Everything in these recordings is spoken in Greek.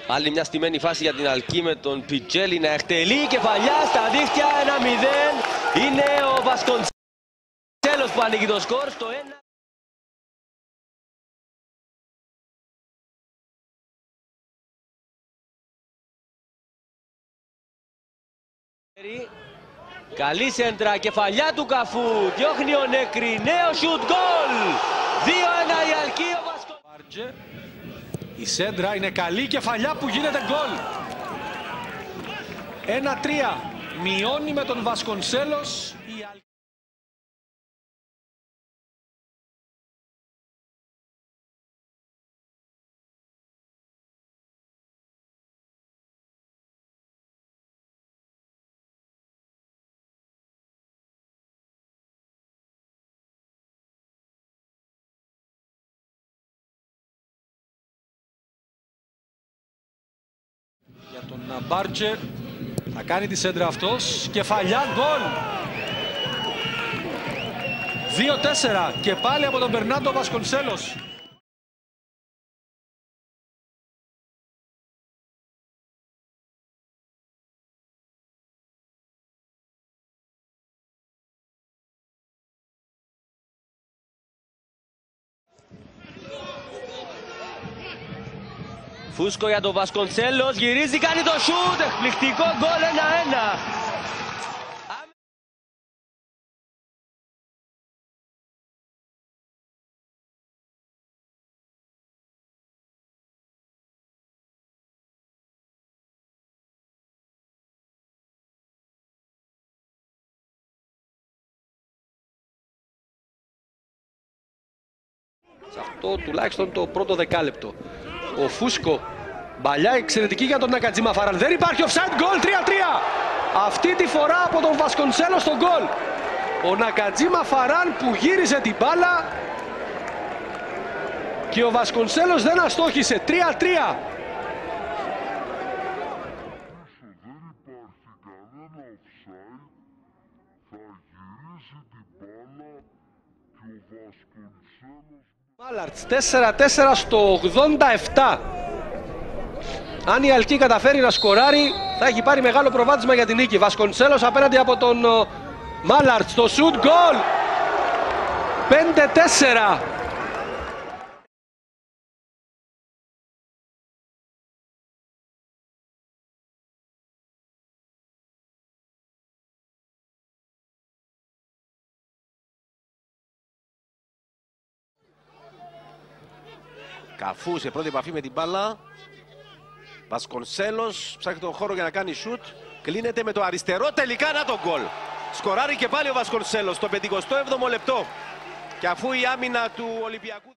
Άλλη μια στημένη φάση για την Αλκή με τον Πιτζέλη να εκτελεί κεφαλιά στα δίχτυα. 1-0. Είναι ο Βασκοντσέλος που ανοίγει το σκορ στο 1. Καλή σέντρα, κεφαλιά του Καφού, διώχνει ο Νέκρη, νέο σουτ, γκολ! 2-1 η Αλκή, ο Βασκοντσέλος. Η σέντρα είναι καλή, κεφαλιά που γίνεται γκολ. 1-3, μειώνει με τον Βασκοντσέλος η Αλκή. Για τον Μπάρτζε θα κάνει τη σέντρα αυτός, κεφαλιά, γκολ! 2-4 και πάλι από τον Μπερνάντο Βασκοντσέλος. Φούσκο για τον Βασκοντσέλος, γυρίζει, κάνει το σουτ, εκπληκτικό γκολ, 1-1. Σε αυτό τουλάχιστον το πρώτο δεκάλεπτο. Ο Φούσκο, μπαλιά εξαιρετική για τον Νακατζίμα Φαράν. Δεν υπάρχει offside, γκολ, 3-3. Αυτή τη φορά από τον Βασκοντσέλο στο γκολ. Ο Νακατζίμα Φαράν που γύρισε την μπάλα και ο Βασκοντσέλος δεν αστόχησε, 3-3. Μάλαρτς 4-4 στο 87. Αν η Αλκή καταφέρει να σκοράρει, θα έχει πάρει μεγάλο προβάδισμα για την νίκη. Βασκοντσέλος απέναντι από τον Μάλαρτς. Το σουτ, γκολ! 5-4. Καφού σε πρώτη επαφή με την μπάλα. Βασκοντσέλος ψάχνει τον χώρο για να κάνει σουτ. Κλείνεται με το αριστερό, τελικά να το γκολ. Σκοράρει και πάλι ο Βασκοντσέλος στο 57ο λεπτό. Και αφού η άμυνα του Ολυμπιακού...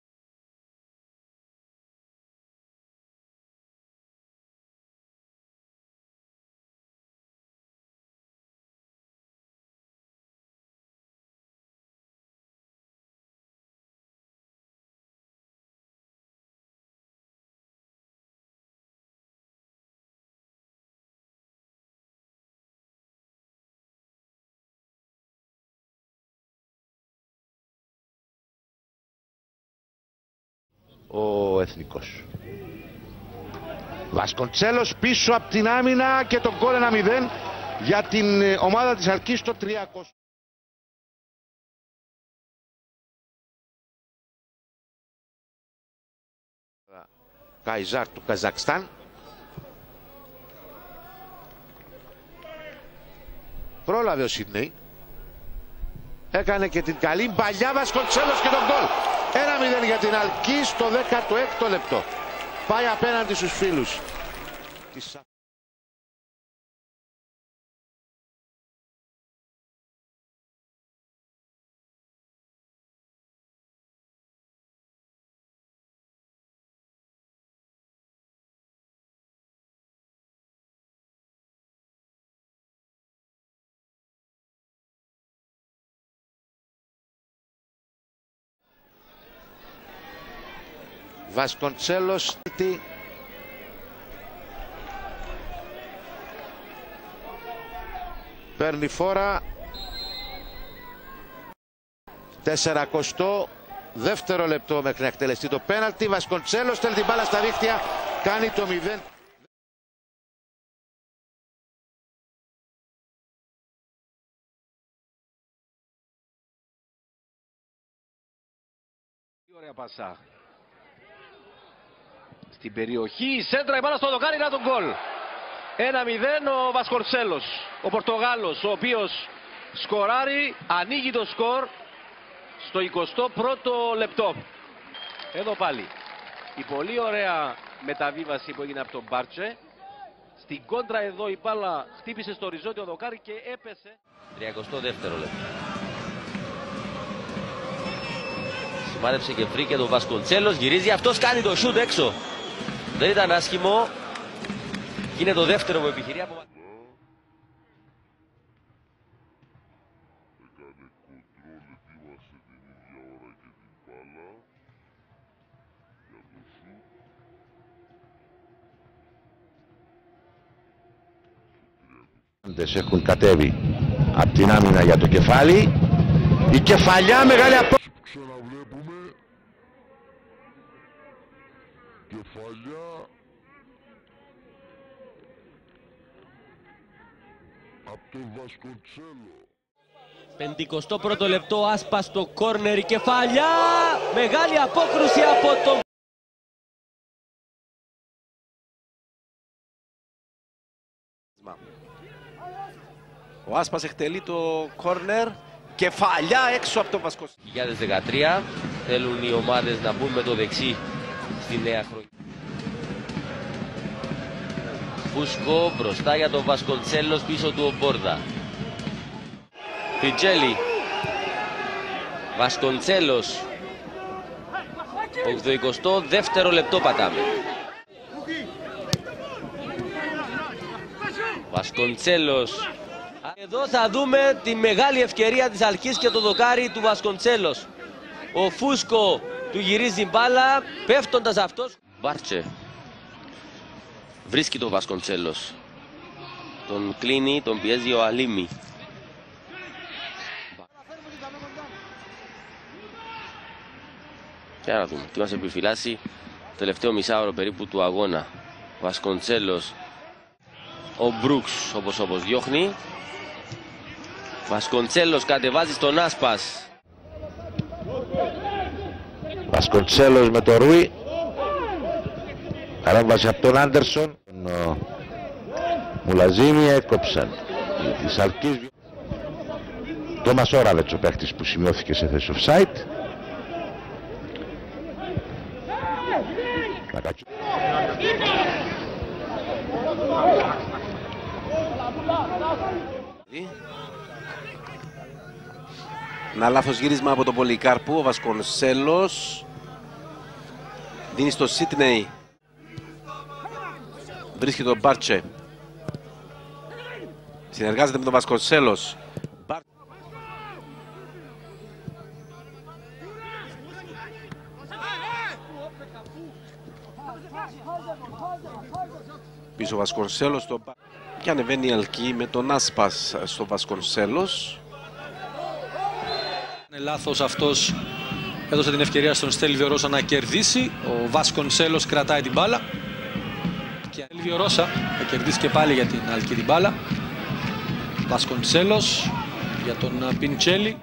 ο Εθνικός. Βασκοντσέλος πίσω από την άμυνα και το γκολ 1-0 για την ομάδα της Αλκής στο 300. Καϊζάρ του Καζακστάν. Πρόλαβε ο Σίδνεϊ. Έκανε και την καλή μπαλιά, Βασκοντσέλος και τον γκολ. 1-0 για την Αλκή στο 16ο λεπτό. Πάει απέναντι στους φίλους. Βασκοντσέλος παίρνει φόρα. 42ο λεπτό μέχρι να εκτελεστεί το πέναλτι. Βασκοντσέλος στέλνει την μπάλα στα δίχτυα κάνει το 0. Ωραία πασά. Στην περιοχή η σέντρα, η μπάλα στο δοκάρι, να τον γκολ. 1-0 ο Βασκονσέλος, ο Πορτογάλος, ο οποίος σκοράρει, ανοίγει το σκορ στο 21ο λεπτό. Εδώ πάλι η πολύ ωραία μεταβίβαση που έγινε από τον Μπάρτσε. Στην κόντρα εδώ η μπάλα χτύπησε στο οριζόντιο δοκάρι και έπεσε. 32ο λεπτό. Σημάδεψε και βρήκε τον Βασκονσέλος, γυρίζει, αυτός κάνει το σούτ έξω. Δεν ήταν άσχημο. Είναι το δεύτερο που επιχειρεί από... Έχουν κατέβει από την άμυνα για το κεφάλι. Η κεφαλιά μεγάλη απόσταση. Ξαναβλέπουμε κεφαλιά από τον Βασκονσέλο. 51ο λεπτό, Άσπας στο κόρνερ, η κεφαλιά, μεγάλη απόκρουση από τον... Ο Άσπας εκτελεί το κόρνερ, κεφαλιά έξω από τον Βασκονσέλο. 2013 θέλουν οι ομάδες να μπουν με το δεξί στη νέα χρονιά. Φούσκο μπροστά για τον Βασκονσέλος, πίσω του ο Μπόρδα. Πιτζέλη, Βασκονσέλος, 82ο λεπτό πατάμε. Βασκονσέλος. Εδώ θα δούμε τη μεγάλη ευκαιρία της Αλκής και το δοκάρι του Βασκονσέλος. Ο Φούσκο του γυρίζει μπάλα, πέφτοντας αυτός. Μπάρτσε. Βρίσκει τον Βασκονσέλος. Τον κλείνει, τον πιέζει ο Αλίμι. Και να δούμε τι μας επιφυλάσσει το τελευταίο μισάωρο περίπου του αγώνα. Βασκονσέλος. Ο Μπρούξ όπως διώχνει. Βασκονσέλος κατεβάζει στον Άσπας. Βασκονσέλος με το Ρούι. Παρέμβαση από τον Άντερσον. Μουλαζίνη έκοψαν. Της Αλκής. Τόμας Όραβετς, ο παίχτης που σημειώθηκε σε θέση offside. Ένα λάθος γύρισμα από τον Πολυκάρπου, ο Βασκονσέλος δίνει στο Σίτνεϊ, βρίσκει τον Μπάρτσε, συνεργάζεται με τον Βασκονσέλος. Πίσω ο Βασκονσέλος και ανεβαίνει η Αλκή με τον Άσπας στο Βασκονσέλος. Είναι λάθος αυτός, έδωσε την ευκαιρία στον Στέλβιο Ρώσα να κερδίσει. Ο Βασκονσέλος κρατάει την μπάλα και Στέλβιο Ρώσα θα κερδίσει και πάλι για την Αλκή την μπάλα. Βασκονσέλος για τον Πιντσέλη,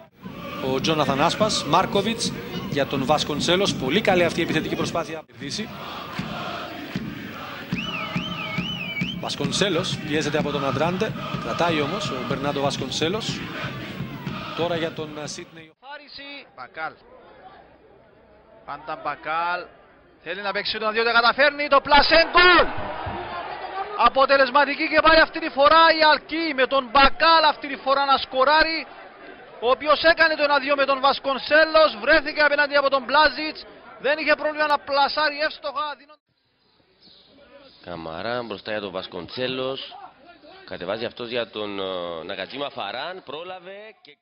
ο Τζόναθαν Άσπας, Μάρκοβιτς για τον Βασκονσέλος. Πολύ καλή αυτή η επιθετική προσπάθεια. Κερδίσει. Βασκονσέλος πιέζεται από τον Αντράντε, κρατάει όμως ο Μπερνάντο Βασκονσέλος. Τώρα για τον Σίτνεϊ. Μπακάλ. Πάντα Μπακάλ. Θέλει να παίξει τον 2, δεν καταφέρνει. Το πλασέν γκολ. Αποτελεσματική και πάλι αυτή τη φορά η Αλκή με τον Μπακάλ αυτή τη φορά να σκοράρει. Ο οποίος έκανε το 1-2 με τον Βασκονσέλος. Βρέθηκε απέναντι από τον Μπλάζιτς. Δεν είχε πρόβλημα να πλασάρει εύστοχα. Καμαρά μπροστά για τον Βασκονσέλος. Κατεβάζει αυτός για τον Ναγκατζίμα Φαράν. Πρόλαβε και...